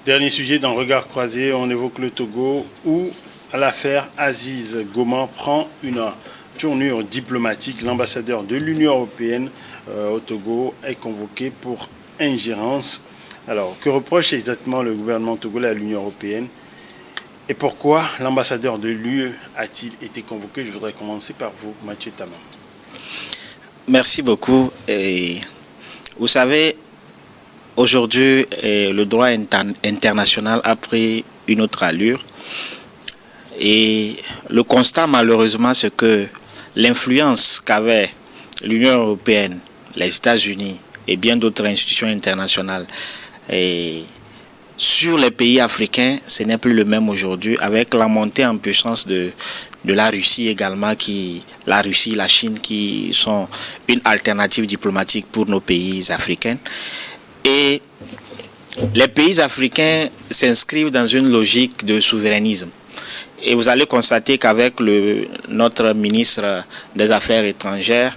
Dernier sujet dans Regard croisé, on évoque le Togo où l'affaire Aziz Goman prend une tournure diplomatique. L'ambassadeur de l'Union européenne au Togo est convoqué pour ingérence. Alors, que reproche exactement le gouvernement togolais à l'Union européenne et pourquoi l'ambassadeur de l'UE a-t-il été convoqué? Je voudrais commencer par vous, Mathieu Tamam. Merci beaucoup. Et vous savez, aujourd'hui, le droit international a pris une autre allure. Et le constat, malheureusement, c'est que l'influence qu'avait l'Union européenne, les États-Unis et bien d'autres institutions internationales sur les pays africains, ce n'est plus le même aujourd'hui, avec la montée en puissance de la Russie également, la Russie, la Chine, qui sont une alternative diplomatique pour nos pays africains. Et les pays africains s'inscrivent dans une logique de souverainisme. Et vous allez constater qu'avec notre ministre des Affaires étrangères,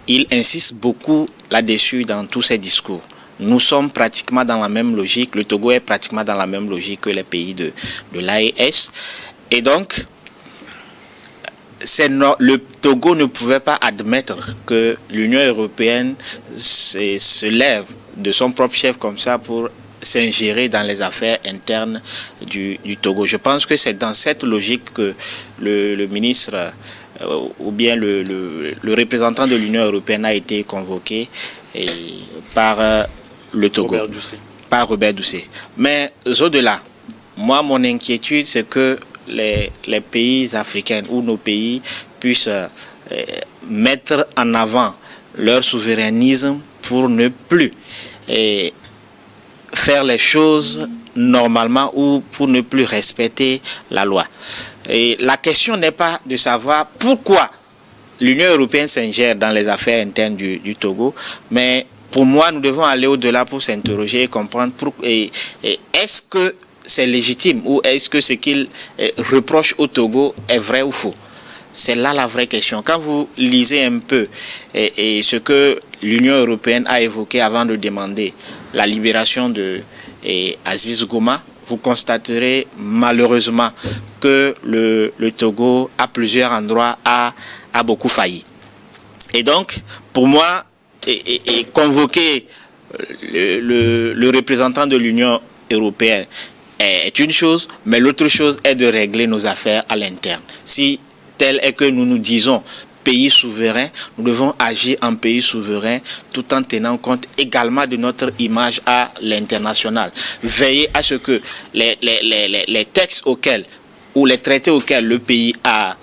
il insiste beaucoup là-dessus dans tous ses discours. Nous sommes pratiquement dans la même logique, le Togo est pratiquement dans la même logique que les pays de l'AES. Et donc, le Togo ne pouvait pas admettre que l'Union européenne se lève de son propre chef comme ça pour s'ingérer dans les affaires internes du Togo. Je pense que c'est dans cette logique que le ministre ou bien le représentant de l'Union européenne a été convoqué par le Togo, par Robert Doucet. Mais au-delà, moi, mon inquiétude, c'est que les pays africains ou nos pays puissent mettre en avant leur souverainisme pour ne plus faire les choses normalement ou pour ne plus respecter la loi. Et la question n'est pas de savoir pourquoi l'Union européenne s'ingère dans les affaires internes du Togo, mais pour moi, nous devons aller au-delà pour s'interroger et comprendre est-ce que c'est légitime ou est-ce que ce qu'il reproche au Togo est vrai ou faux? C'est là la vraie question. Quand vous lisez un peu ce que l'Union européenne a évoqué avant de demander la libération de Aziz Goman, vous constaterez malheureusement que le Togo, à plusieurs endroits, a beaucoup failli. Et donc, pour moi, convoquer le représentant de l'Union européenne est une chose, mais l'autre chose est de régler nos affaires à l'interne. Si tel est que nous nous disons pays souverain, nous devons agir en pays souverain tout en tenant compte également de notre image à l'international. Veiller à ce que les textes auxquels ou les traités auxquels le pays a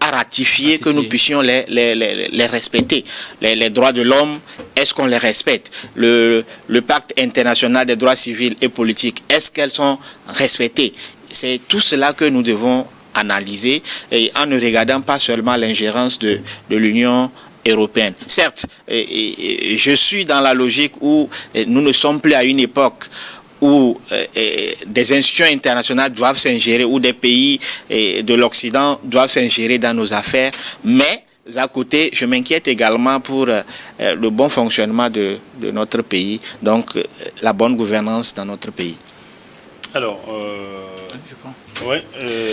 ratifié, que nous puissions les respecter. Les droits de l'homme, est-ce qu'on les respecte? Le pacte international des droits civils et politiques, est-ce qu'elles sont respectées? C'est tout cela que nous devons analyser et en ne regardant pas seulement l'ingérence de l'Union européenne. Certes, je suis dans la logique où nous ne sommes plus à une époque où des institutions internationales doivent s'ingérer, où des pays de l'Occident doivent s'ingérer dans nos affaires, mais à côté, je m'inquiète également pour le bon fonctionnement de notre pays, donc la bonne gouvernance dans notre pays. Alors,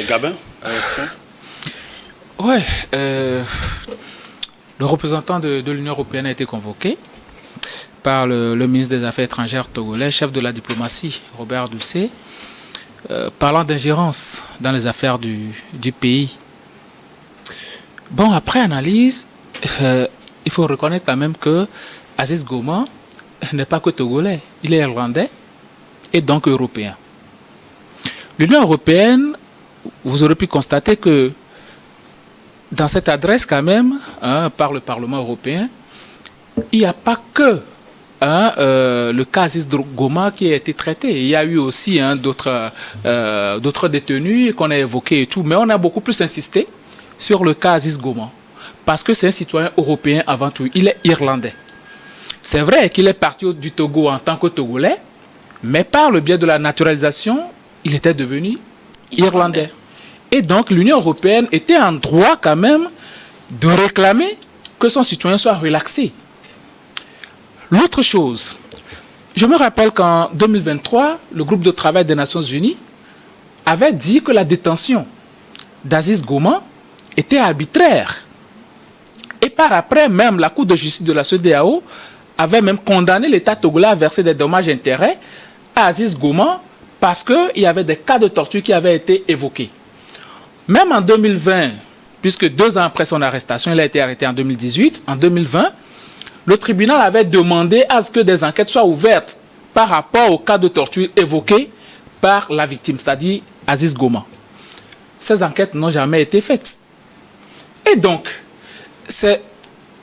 Gabin, le représentant de l'Union européenne a été convoqué par le ministre des Affaires étrangères togolais, chef de la diplomatie, Robert Doucet, parlant d'ingérence dans les affaires du pays. Bon, après analyse, il faut reconnaître quand même que Aziz Goman n'est pas que togolais, il est irlandais et donc européen. L'Union européenne, vous aurez pu constater que dans cette adresse quand même, par le Parlement européen, il n'y a pas que le cas Aziz Goman qui a été traité. Il y a eu aussi d'autres détenus qu'on a évoqués et tout, mais on a beaucoup plus insisté sur le cas Aziz Goman parce que c'est un citoyen européen avant tout, il est irlandais. C'est vrai qu'il est parti du Togo en tant que Togolais, mais par le biais de la naturalisation, il était devenu irlandais. Et donc l'Union européenne était en droit quand même de réclamer que son citoyen soit relaxé. L'autre chose, Je me rappelle qu'en 2023, le groupe de travail des Nations Unies avait dit que la détention d'Aziz Goma était arbitraire. Et par après, même la Cour de justice de la CEDEAO avait même condamné l'État togolais à verser des dommages-intérêts à Aziz Goma parce qu'il y avait des cas de torture qui avaient été évoqués. Même en 2020, puisque 2 ans après son arrestation, il a été arrêté en 2018, en 2020, le tribunal avait demandé à ce que des enquêtes soient ouvertes par rapport aux cas de torture évoqués par la victime, c'est-à-dire Aziz Goma. Ces enquêtes n'ont jamais été faites. Et donc, c'est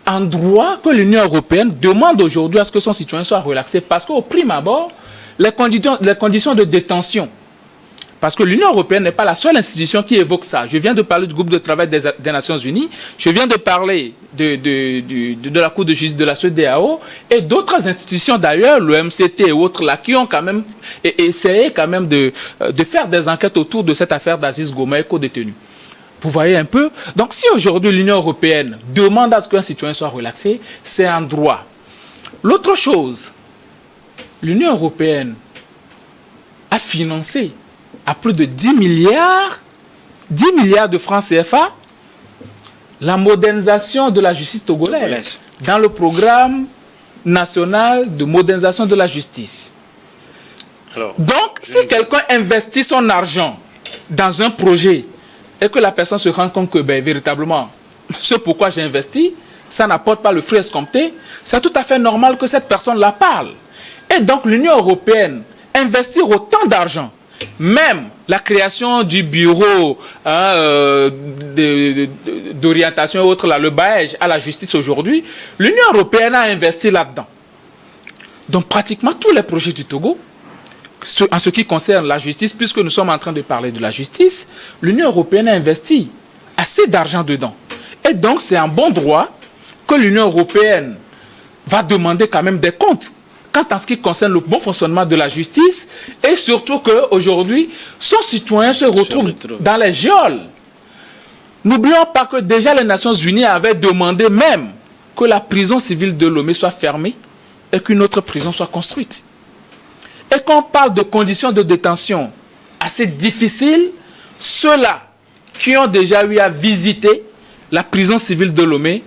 en droit que l'Union européenne demande aujourd'hui à ce que son citoyen soit relaxé parce qu'au prime abord, les conditions de détention, parce que l'Union européenne n'est pas la seule institution qui évoque ça. Je viens de parler du groupe de travail des Nations Unies, je viens de parler de la Cour de justice de la CEDEAO et d'autres institutions d'ailleurs, le MCT et autres là, qui ont quand même essayé quand même de faire des enquêtes autour de cette affaire d'Aziz Goma et co-détenu. Vous voyez un peu? Donc si aujourd'hui l'Union européenne demande à ce qu'un citoyen soit relaxé, c'est un droit. L'autre chose, l'Union européenne a financé à plus de 10 milliards de francs CFA la modernisation de la justice togolaise dans le programme national de modernisation de la justice. Alors, donc, si quelqu'un investit son argent dans un projet et que la personne se rend compte que véritablement, ce pourquoi j'ai investi, ça n'apporte pas le fruit escompté, c'est tout à fait normal que cette personne la parle. Et donc, l'Union européenne investir autant d'argent, même la création du bureau d'orientation et autres, là, le BAEJ à la justice aujourd'hui, l'Union européenne a investi là-dedans. Donc pratiquement tous les projets du Togo, en ce qui concerne la justice, puisque nous sommes en train de parler de la justice, l'Union européenne a investi assez d'argent dedans. Et donc c'est un bon droit que l'Union européenne va demander quand même des comptes quant à ce qui concerne le bon fonctionnement de la justice et surtout qu'aujourd'hui, son citoyen se retrouve dans les geôles. N'oublions pas que déjà les Nations Unies avaient demandé même que la prison civile de Lomé soit fermée et qu'une autre prison soit construite. Et quand on parle de conditions de détention assez difficiles, ceux-là qui ont déjà eu à visiter la prison civile de Lomé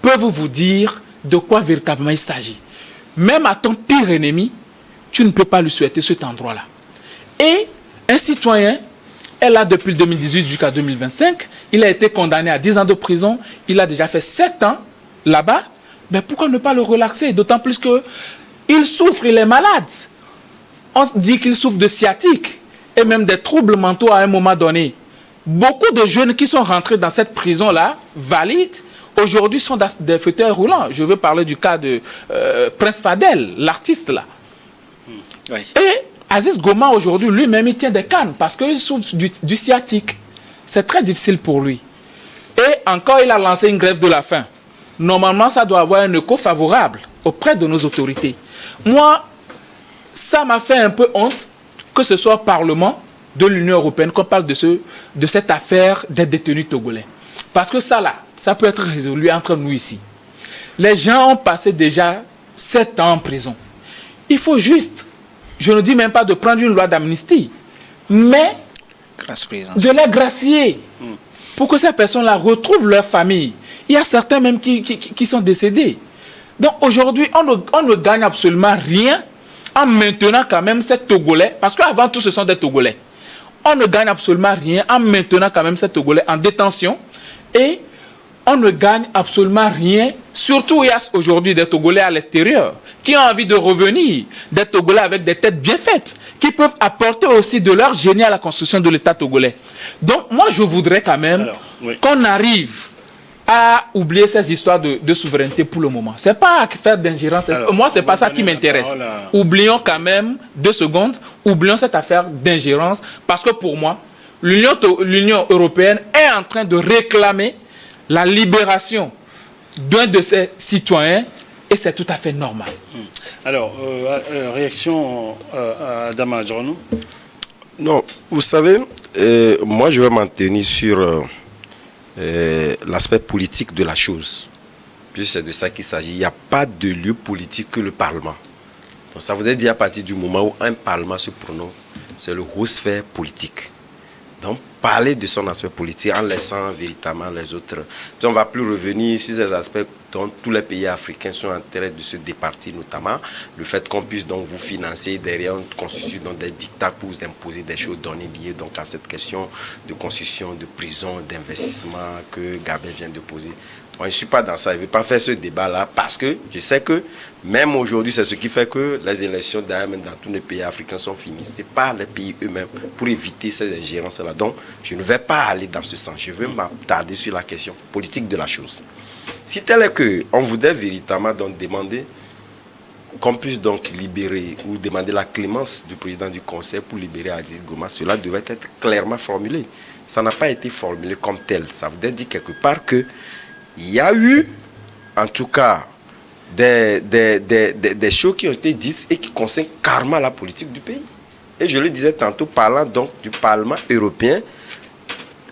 peuvent vous dire de quoi véritablement il s'agit. Même à ton pire ennemi, tu ne peux pas lui souhaiter cet endroit-là. Et un citoyen est là depuis 2018 jusqu'à 2025. Il a été condamné à 10 ans de prison. Il a déjà fait 7 ans là-bas. Mais pourquoi ne pas le relaxer? D'autant plus qu'il souffre, il est malade. On dit qu'il souffre de sciatique et même des troubles mentaux à un moment donné. Beaucoup de jeunes qui sont rentrés dans cette prison-là, valides, aujourd'hui sont dans des fauteuils roulants. Je veux parler du cas de Prince Fadel, l'artiste là. Oui. Et Aziz Goma aujourd'hui, lui-même, il tient des cannes parce qu'il souffre du sciatique. C'est très difficile pour lui. Et encore, il a lancé une grève de la faim. Normalement, ça doit avoir un écho favorable auprès de nos autorités. Moi, ça m'a fait un peu honte que ce soit au Parlement de l'Union européenne qu'on parle de cette affaire des détenus togolais. Parce que ça là, ça peut être résolu entre nous ici. Les gens ont passé déjà 7 ans en prison. Il faut juste, je ne dis même pas de prendre une loi d'amnistie, mais de les gracier pour que ces personnes-là retrouvent leur famille. Il y a certains même qui sont décédés. Donc aujourd'hui, on ne gagne absolument rien en maintenant quand même ces Togolais, parce qu'avant tout ce sont des Togolais. On ne gagne absolument rien en maintenant quand même ces Togolais en détention. Et on ne gagne absolument rien. Surtout, il y a aujourd'hui des Togolais à l'extérieur qui ont envie de revenir. Des Togolais avec des têtes bien faites, qui peuvent apporter aussi de leur génie à la construction de l'État togolais. Donc, moi, je voudrais quand même qu'on arrive à oublier ces histoires de souveraineté pour le moment. C'est pas faire d'ingérence. Moi, c'est pas ça qui m'intéresse. Oublions quand même 2 secondes. Oublions cette affaire d'ingérence. Parce que pour moi, l'Union européenne est en train de réclamer la libération d'un de ses citoyens et c'est tout à fait normal. Alors, réaction à Adama Adjorno? Non, vous savez, moi je vais m'en tenir sur l'aspect politique de la chose. Puis c'est de ça qu'il s'agit. Il n'y a pas de lieu politique que le Parlement. Donc ça voudrait dire à partir du moment où un Parlement se prononce, c'est le haut sphère politique. Donc parler de son aspect politique en laissant véritablement les autres. Puis on ne va plus revenir sur ces aspects dont tous les pays africains sont en train de se départir, notamment le fait qu'on puisse donc vous financer derrière une constitution, donc des dictats pour vous imposer des choses, donner liées donc à cette question de constitution, de prison, d'investissement que Gabin vient de poser. Moi, je ne suis pas dans ça, je ne vais pas faire ce débat-là parce que je sais que même aujourd'hui, c'est ce qui fait que les élections d'ailleurs dans tous les pays africains sont financées par les pays eux-mêmes pour éviter ces ingérences-là. Donc, je ne vais pas aller dans ce sens. Je veux m'attarder sur la question politique de la chose. Si tel est qu'on voudrait véritablement donc demander qu'on puisse donc libérer ou demander la clémence du président du Conseil pour libérer Aziz Goma, cela devait être clairement formulé. Ça n'a pas été formulé comme tel. Ça voudrait dire quelque part que il y a eu, en tout cas, des choses qui ont été dites et qui concernent carrément la politique du pays. Et je le disais tantôt, parlant donc du Parlement européen,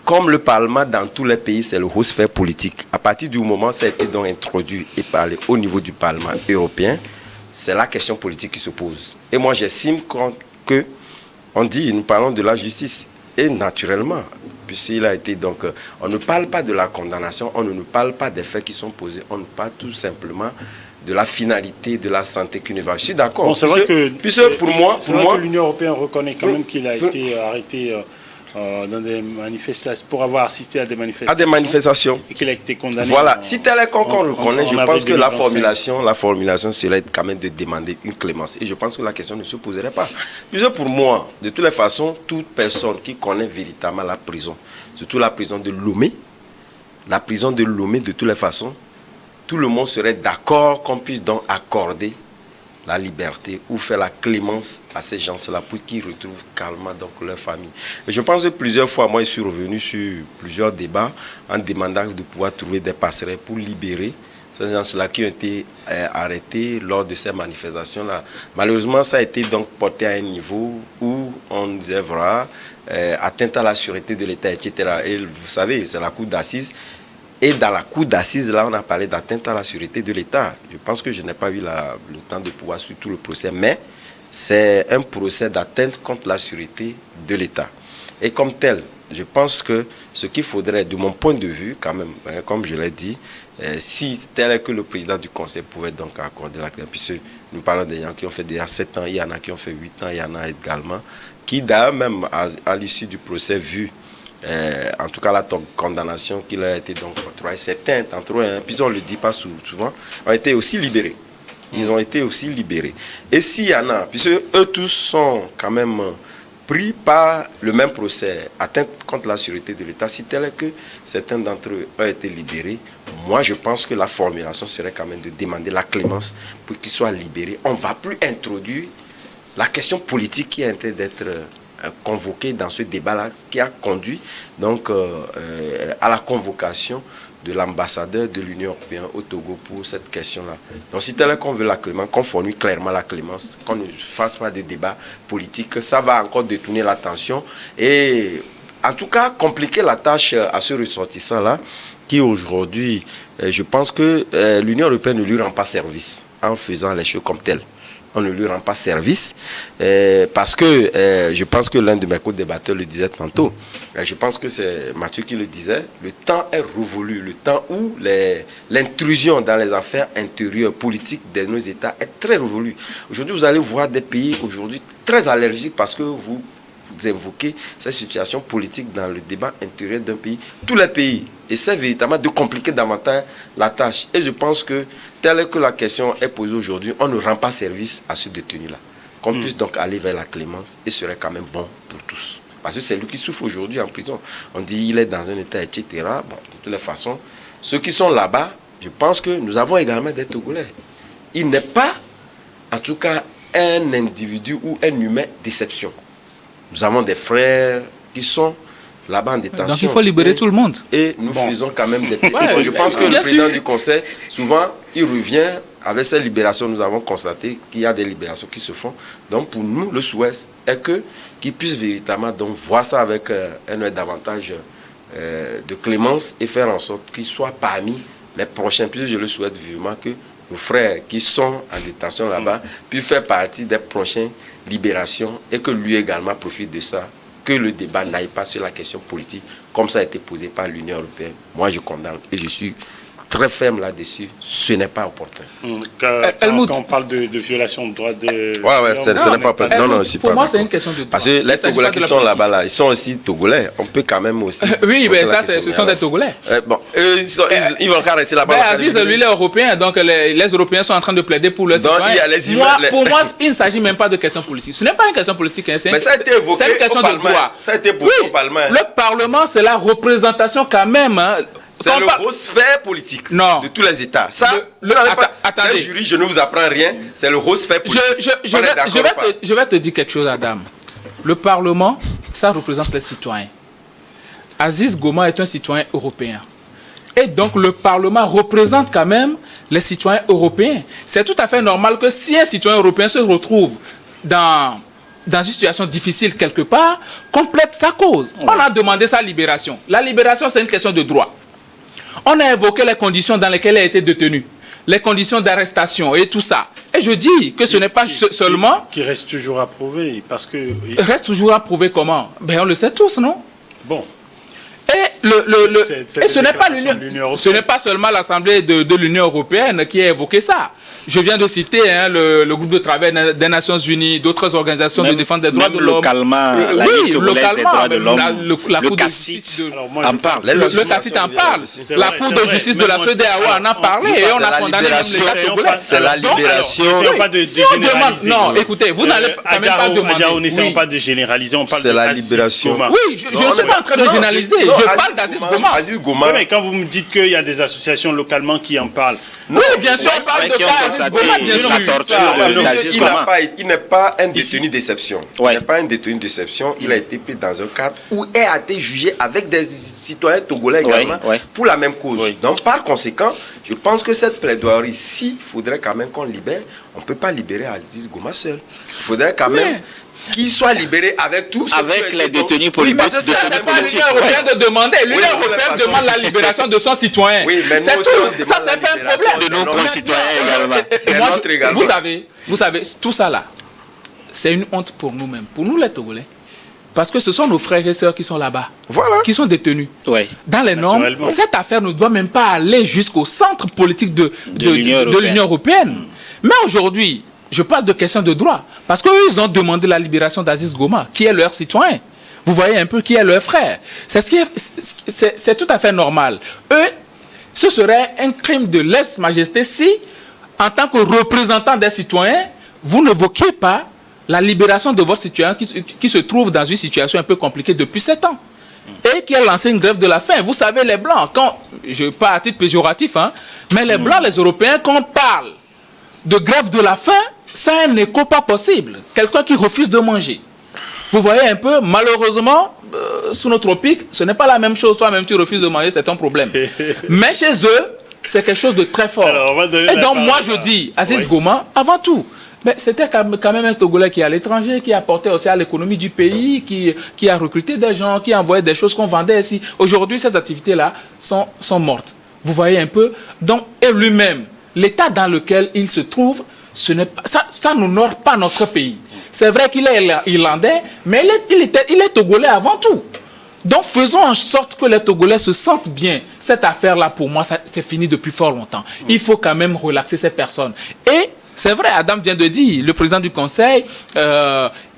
comme le Parlement dans tous les pays, c'est le haut sphère politique. À partir du moment où ça a été donc introduit et parlé au niveau du Parlement européen, c'est la question politique qui se pose. Et moi, j'estime que, on dit, nous parlons de la justice. Et naturellement, puisqu'il a été donc... on ne parle pas de la condamnation, on ne parle pas des faits qui sont posés, on parle tout simplement de la finalité, de la santé qu'une va. Je suis d'accord. Bon, c'est vrai que pour moi, l'Union européenne reconnaît quand même qu'il a été arrêté dans des manifestations, pour avoir assisté à des manifestations. Et qu'il a été condamné. Voilà. Si tel est qu'on le reconnaît, je pense que la formulation serait quand même de demander une clémence. Et je pense que la question ne se poserait pas. Puisque pour moi, de toutes les façons, toute personne qui connaît véritablement la prison, surtout la prison de Lomé, de toutes les façons, tout le monde serait d'accord qu'on puisse donc accorder la liberté ou faire la clémence à ces gens-là pour qu'ils retrouvent calmement donc leur famille. Et je pense que plusieurs fois, moi, je suis revenu sur plusieurs débats en demandant de pouvoir trouver des passerelles pour libérer ces gens-là qui ont été arrêtés lors de ces manifestations-là. Malheureusement, ça a été donc porté à un niveau où on disait voilà, atteinte à la sûreté de l'État, etc. Et vous savez, c'est la cour d'assises. Et dans la cour d'assises, là, on a parlé d'atteinte à la sûreté de l'État. Je pense que je n'ai pas eu le temps de pouvoir suivre tout le procès, mais c'est un procès d'atteinte contre la sûreté de l'État. Et comme tel, je pense que ce qu'il faudrait, de mon point de vue, quand même, comme je l'ai dit, si tel est que le président du Conseil pouvait donc accorder la clé, puisque nous parlons des gens qui ont fait déjà 7 ans, il y en a qui ont fait 8 ans, il y en a également, qui d'ailleurs même à l'issue du procès vu, en tout cas la condamnation qu'il a été donc octroyée, certains d'entre eux, puis on ne le dit pas souvent, ont été aussi libérés. Ils ont été aussi libérés. Et s'il y en a, puisque eux tous sont quand même pris par le même procès, atteinte contre la sûreté de l'État, si tel est que certains d'entre eux ont été libérés, moi je pense que la formulation serait quand même de demander la clémence pour qu'ils soient libérés. On ne va plus introduire la question politique qui est en train d'être convoqué dans ce débat-là, qui a conduit donc à la convocation de l'ambassadeur de l'Union européenne au Togo pour cette question-là. Donc si tel est qu'on veut la clémence, qu'on formule clairement la clémence, qu'on ne fasse pas de débat politique, ça va encore détourner l'attention et en tout cas compliquer la tâche à ce ressortissant-là qui aujourd'hui, je pense que l'Union européenne ne lui rend pas service en faisant les choses comme telles. On ne lui rend pas service parce que je pense que l'un de mes co-débatteurs le disait tantôt. Je pense que c'est Mathieu qui le disait. Le temps est révolu. Le temps où l'intrusion dans les affaires intérieures politiques de nos États est très révolue. Aujourd'hui, vous allez voir des pays aujourd'hui très allergiques parce que vous invoquez cette situation politique dans le débat intérieur d'un pays. Tous les pays essaient véritablement de compliquer davantage la tâche. Et je pense que telle que la question est posée aujourd'hui, on ne rend pas service à ce détenu-là. Qu'on puisse donc aller vers la clémence et serait quand même bon pour tous. Parce que c'est lui qui souffre aujourd'hui en prison. On dit qu'il est dans un état, etc. Bon, de toutes les façons, ceux qui sont là-bas, je pense que nous avons également des Togolais. Il n'est pas, en tout cas, un individu ou un humain d'exception. Nous avons des frères qui sont là-bas en détention. Donc il faut libérer tout le monde. Et nous faisons quand même des... je pense que le président du Conseil, souvent, il revient avec ces libérations. Nous avons constaté qu'il y a des libérations qui se font. Donc pour nous, le souhait est qu'il puisse véritablement donc, voir ça avec un œil davantage de clémence et faire en sorte qu'il soit parmi les prochains. Puisque je le souhaite vivement que nos frères qui sont en détention là-bas puissent faire partie des prochaines libérations et que lui également profite de ça, que le débat n'aille pas sur la question politique comme ça a été posé par l'Union européenne. Moi, je condamne et je suis très ferme là-dessus. Ce n'est pas opportun. Quand on parle de violation de droits de ce n'est pas opportun. Non, pour moi, c'est une question de droit. Parce que les Togolais qui sont là-bas, là, ils sont aussi Togolais. On peut quand même aussi... oui, mais ça, ce sont des Togolais. Bon, ils vont encore rester là-bas. Aziz, lui, il est européen, donc les Européens sont en train de plaider pour leurs citoyens. Pour moi, il ne s'agit même pas de question politique. Ce n'est pas une question politique. Hein, c'est une question de droit. Ça a été évoqué au Parlement. Le Parlement, c'est la représentation quand même... C'est le gros sphère politique de tous les États. Ça, attendez. Les jurys, je ne vous apprends rien. C'est le gros sphère politique. Je vais te dire quelque chose, Adam. Le Parlement, ça représente les citoyens. Aziz Goma est un citoyen européen. Et donc, le Parlement représente quand même les citoyens européens. C'est tout à fait normal que si un citoyen européen se retrouve dans une situation difficile quelque part, complète sa cause. On a demandé sa libération. La libération, c'est une question de droit. On a évoqué les conditions dans lesquelles il a été détenu, les conditions d'arrestation et tout ça. Et je dis que ce n'est pas seulement... Qui reste toujours à prouver, parce que... Reste toujours à prouver comment? Ben, on le sait tous, non? Bon. Et, ce n'est pas l'Union, ce n'est pas seulement l'Assemblée de l'Union européenne qui a évoqué ça. Je viens de citer le groupe de travail des Nations Unies, d'autres organisations de défense des droits de l'homme. Localement, la Ligue togolaise des droits de l'homme, le CACIT en parle. Le CACIT en parle. La Cour de justice de la CEDEAO en a parlé et on a condamné même l'État togolais. C'est la libération. Si on demande, non, écoutez, vous n'allez quand même pas demander. On n'essaie pas de généraliser, on parle de la libération. Oui, je ne suis pas en train de généraliser. Je parle d'Aziz Goma. Aziz Goma. Oui, mais quand vous me dites qu'il y a des associations localement qui en parlent. Oui, bien sûr, on parle de cas Aziz Goma, bien sûr. Il n'est pas un détenu d'exception. Il n'est pas un détenu d'exception. Il a été pris dans un cadre où il a été jugé avec des citoyens togolais également pour la même cause. Donc, par conséquent, je pense que cette plaidoirie, s'il faudrait quand même qu'on libère, on ne peut pas libérer Aziz Goma seul. Il faudrait quand même qu'il soit libéré avec tous avec les détenus politiques. Oui, parce que c'est pas l'Union européenne de demander. L'Union européenne demande la libération de son citoyen. Oui, mais c'est tout. Ça, c'est pas un problème. De nos concitoyens également. Vous savez, tout ça là, c'est une honte pour nous-mêmes, pour nous les Togolais. Parce que ce sont nos frères et sœurs qui sont là-bas, qui sont détenus. Dans les normes, cette affaire ne doit même pas aller jusqu'au centre politique de l'Union européenne. Mais aujourd'hui, je parle de questions de droit. Parce qu'eux, ils ont demandé la libération d'Aziz Goma, qui est leur citoyen. Vous voyez un peu qui est leur frère. C'est tout à fait normal. Eux, ce serait un crime de lèse-majesté si, en tant que représentant des citoyens, vous n'évoquiez pas la libération de votre citoyen qui se trouve dans une situation un peu compliquée depuis 7 ans. Et qui a lancé une grève de la faim. Vous savez, les Blancs, je pas à titre péjoratif, mais les Blancs, les Européens, quand on parle de grève de la faim, c'est un écho pas possible. Quelqu'un qui refuse de manger. Vous voyez un peu, malheureusement, sous nos tropiques, ce n'est pas la même chose. Toi-même, tu refuses de manger, c'est un problème. Mais chez eux, c'est quelque chose de très fort. Et donc, moi, je dis, Aziz Goma, avant tout, c'était quand même un Togolais qui est à l'étranger, qui apportait aussi à l'économie du pays, qui a recruté des gens, qui envoyait des choses qu'on vendait ici. Aujourd'hui, ces activités-là sont mortes. Vous voyez un peu. Donc, et lui-même, l'état dans lequel il se trouve, ça n'honore pas notre pays. C'est vrai qu'il est irlandais, mais il est Togolais avant tout. Donc faisons en sorte que les Togolais se sentent bien. Cette affaire-là, pour moi, c'est fini depuis fort longtemps. Il faut quand même relaxer ces personnes. Et c'est vrai, Adam vient de dire, le président du Conseil,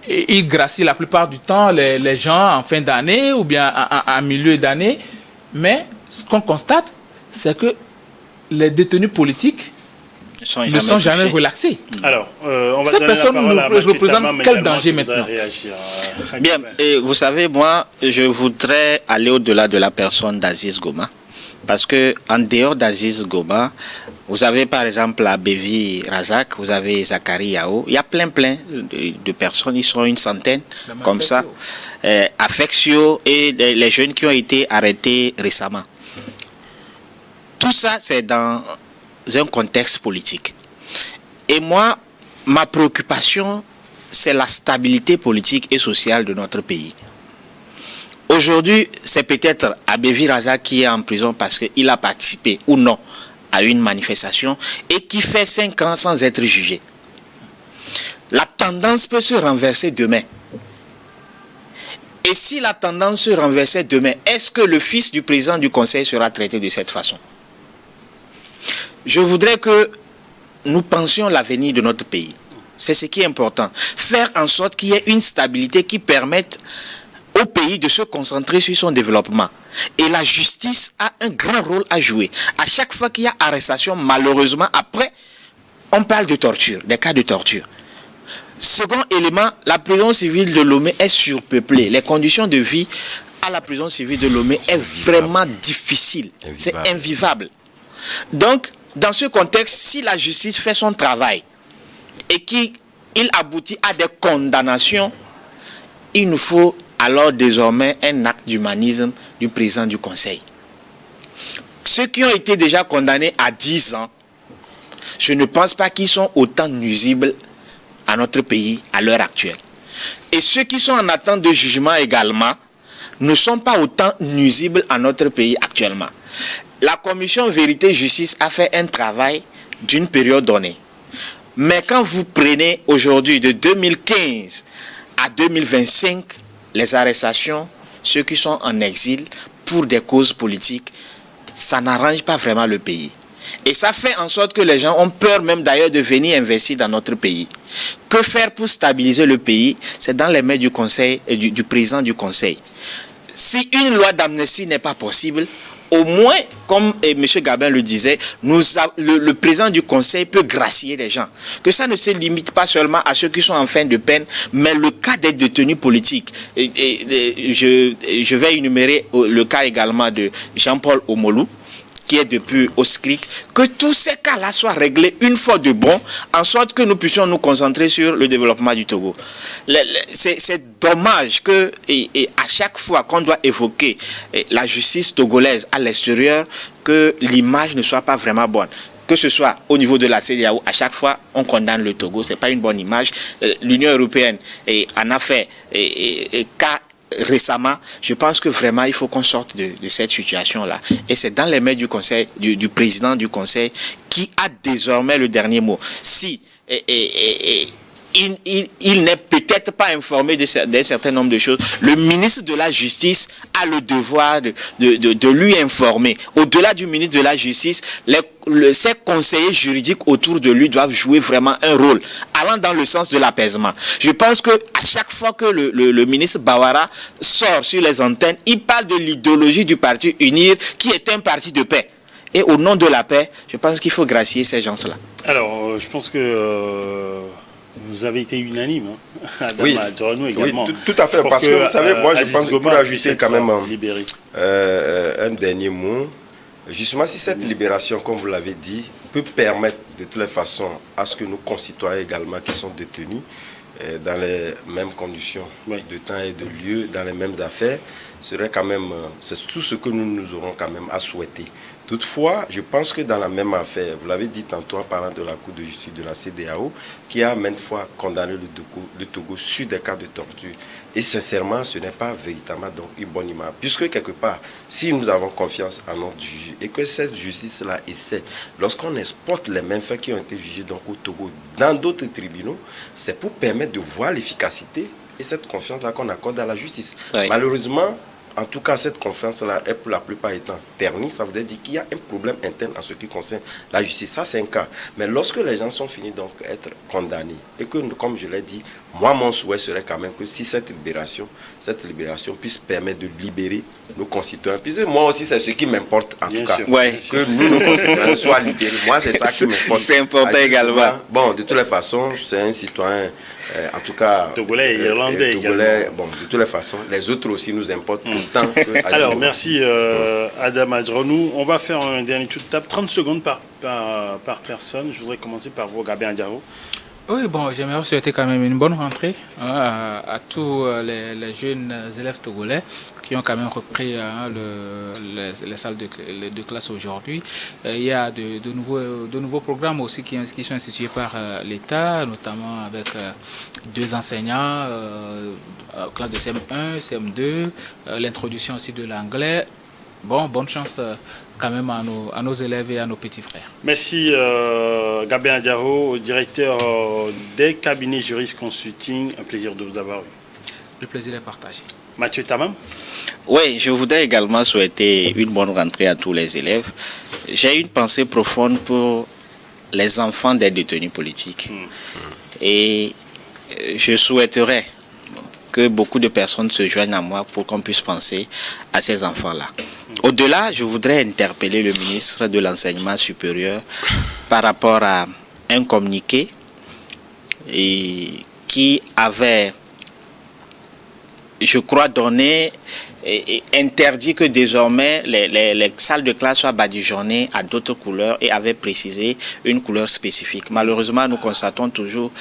il gracie la plupart du temps les gens en fin d'année ou bien en milieu d'année. Mais ce qu'on constate, c'est que les détenus politiques ne sont jamais relaxés. Alors, on va ces personnes représentent quel danger maintenant? Bien, et vous savez, moi, je voudrais aller au-delà de la personne d'Aziz Goma. Parce que en dehors d'Aziz Goma, vous avez par exemple la Bévi Razak, vous avez Zakari Yao. Il y a plein de personnes, ils sont une centaine comme ça. Affectio et les jeunes qui ont été arrêtés récemment. Tout ça, c'est dans un contexte politique. Et moi, ma préoccupation, c'est la stabilité politique et sociale de notre pays. Aujourd'hui, c'est peut-être Abévi Razak qui est en prison parce qu'il a participé ou non à une manifestation et qui fait 5 ans sans être jugé. La tendance peut se renverser demain. Et si la tendance se renversait demain, est-ce que le fils du président du conseil sera traité de cette façon? Je voudrais que nous pensions l'avenir de notre pays. C'est ce qui est important. Faire en sorte qu'il y ait une stabilité qui permette au pays de se concentrer sur son développement. Et la justice a un grand rôle à jouer. À chaque fois qu'il y a arrestation, malheureusement, après, on parle de torture, des cas de torture. Second élément, la prison civile de Lomé est surpeuplée. Les conditions de vie à la prison civile de Lomé est vraiment difficile. C'est invivable. Donc, dans ce contexte, si la justice fait son travail et qu'il aboutit à des condamnations, il nous faut alors désormais un acte d'humanisme du président du conseil. Ceux qui ont été déjà condamnés à 10 ans, je ne pense pas qu'ils sont autant nuisibles à notre pays à l'heure actuelle. Et ceux qui sont en attente de jugement également ne sont pas autant nuisibles à notre pays actuellement. La commission Vérité et Justice a fait un travail d'une période donnée. Mais quand vous prenez aujourd'hui de 2015 à 2025, les arrestations, ceux qui sont en exil pour des causes politiques, ça n'arrange pas vraiment le pays. Et ça fait en sorte que les gens ont peur même d'ailleurs de venir investir dans notre pays. Que faire pour stabiliser le pays? C'est dans les mains du conseil et du président du conseil. Si une loi d'amnistie n'est pas possible, au moins, comme M. Gabin le disait, le président du conseil peut gracier les gens. Que ça ne se limite pas seulement à ceux qui sont en fin de peine, mais le cas des détenus politiques. Je vais énumérer le cas également de Jean-Paul Omolou, qui est depuis au SCRIC, que tous ces cas-là soient réglés une fois de bon, en sorte que nous puissions nous concentrer sur le développement du Togo. C'est dommage que, à chaque fois qu'on doit évoquer la justice togolaise à l'extérieur, que l'image ne soit pas vraiment bonne. Que ce soit au niveau de la CEDEAO, à chaque fois on condamne le Togo, c'est pas une bonne image. L'Union européenne en a fait cas récemment. Je pense que vraiment il faut qu'on sorte de cette situation-là. Et c'est dans les mains du conseil, du président du conseil, qui a désormais le dernier mot. Si il n'est peut-être pas informé d'un certain nombre de choses, le ministre de la Justice a le devoir de lui informer. Au-delà du ministre de la Justice, ses conseillers juridiques autour de lui doivent jouer vraiment un rôle allant dans le sens de l'apaisement. Je pense que à chaque fois que le ministre Bawara sort sur les antennes, il parle de l'idéologie du parti UNIR qui est un parti de paix. Et au nom de la paix, je pense qu'il faut gracier ces gens-là. Alors, je pense que vous avez été unanime, hein, oui, également. Oui, tout à fait. Parce que vous savez, moi, je pense que pour ajouter quand même un dernier mot, justement, si cette libération, comme vous l'avez dit, peut permettre de toutes les façons à ce que nos concitoyens également qui sont détenus dans les mêmes conditions de temps et de lieu, dans les mêmes affaires, serait quand même, c'est tout ce que nous aurons quand même à souhaiter. Toutefois, je pense que dans la même affaire, vous l'avez dit tantôt en parlant de la Cour de justice de la CEDEAO, qui a maintes fois condamné le Togo sur des cas de torture. Et sincèrement, ce n'est pas véritablement donc une bonne image. Puisque quelque part, si nous avons confiance en notre juge et que cette justice-là essaie, lorsqu'on exporte les mêmes faits qui ont été jugés donc au Togo dans d'autres tribunaux, c'est pour permettre de voir l'efficacité et cette confiance-là qu'on accorde à la justice. Oui. Malheureusement, en tout cas, cette confiance-là est pour la plupart étant ternie. Ça veut dire qu'il y a un problème interne en ce qui concerne la justice. Ça, c'est un cas. Mais lorsque les gens sont finis donc être condamnés, et que, comme je l'ai dit, moi, mon souhait serait quand même que si cette libération puisse permettre de libérer nos concitoyens. Puisque moi aussi, c'est ce qui m'importe, en tout cas. Que nous, nos concitoyens, soient libérés. Moi, c'est ça qui m'importe. C'est important également. Bon, de toutes les façons, c'est un citoyen, en tout cas... Togolais et irlandais également. Bon, de toutes les façons, les autres aussi nous importent. Alors, merci Adam Adjronou. On va faire un dernier tour de table. 30 secondes par personne. Je voudrais commencer par vous, Gabin Diarra. Oui, bon, j'aimerais souhaiter quand même une bonne rentrée à tous les jeunes élèves togolais qui ont quand même repris les salles de classe aujourd'hui. Il y a de nouveaux programmes aussi qui sont institués par l'État, notamment avec 2 enseignants, classe de CM1, CM2, l'introduction aussi de l'anglais. bon, bonne chance quand même à nos élèves et à nos petits frères. Merci Gabin Diaro, directeur des cabinets Juris Consulting. Un plaisir de vous avoir eu. Le plaisir est partagé. Mathieu Tamam. Oui, je voudrais également souhaiter une bonne rentrée à tous les élèves. J'ai une pensée profonde pour les enfants des détenus politiques. Et je souhaiterais que beaucoup de personnes se joignent à moi pour qu'on puisse penser à ces enfants-là. Au-delà, je voudrais interpeller le ministre de l'Enseignement supérieur par rapport à un communiqué qui avait, je crois, donné et interdit que désormais les salles de classe soient badigeonnées à d'autres couleurs et avait précisé une couleur spécifique. Malheureusement, nous constatons toujours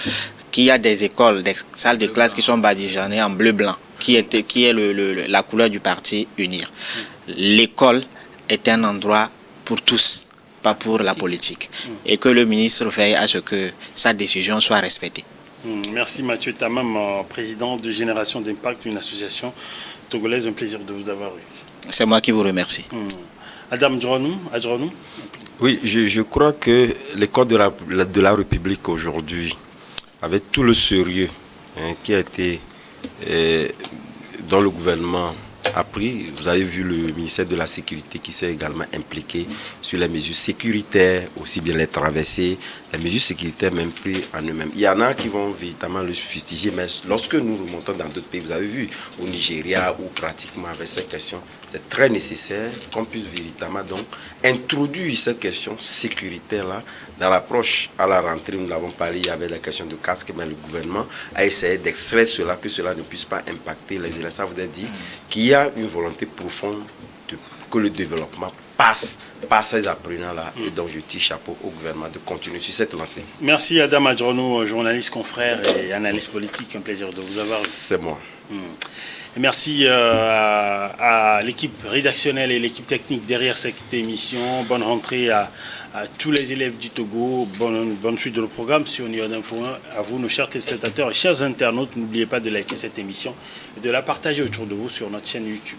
qu'il y a des écoles, des salles de classe qui sont badigeonnées en bleu-blanc, qui est la couleur du parti UNIR. L'école est un endroit pour tous, pas pour la politique. Et que le ministre veille à ce que sa décision soit respectée. Merci Mathieu Tamam, président de Génération d'Impact, une association togolaise. Un plaisir de vous avoir eu. C'est moi qui vous remercie. Adam Adjranou. Oui, je crois que l'école de la République aujourd'hui, avec tout le sérieux qui a été dans le gouvernement a pris, vous avez vu le ministère de la Sécurité qui s'est également impliqué sur les mesures sécuritaires, aussi bien les traversées, les mesures sécuritaires même prises en eux-mêmes. Il y en a qui vont véritablement le fustiger, mais lorsque nous remontons dans d'autres pays, vous avez vu au Nigeria où pratiquement avec cette question, c'est très nécessaire qu'on puisse véritablement donc introduire cette question sécuritaire-là dans l'approche à la rentrée. Nous l'avons parlé, il y avait la question de casque, mais le gouvernement a essayé d'extraire cela, que cela ne puisse pas impacter les élèves. Ça voudrait dire qu'il y a une volonté profonde que le développement passe par ces apprenants-là. Et donc je tire chapeau au gouvernement de continuer sur cette lancée. Merci Adam Adjranou, journaliste, confrère et analyste politique. Un plaisir de vous avoir. C'est moi. Et merci à l'équipe rédactionnelle et l'équipe technique derrière cette émission. Bonne rentrée à tous les élèves du Togo. Bonne suite de le programme sur New York Info 1. À vous, nos chers téléspectateurs et chers internautes, n'oubliez pas de liker cette émission et de la partager autour de vous sur notre chaîne YouTube.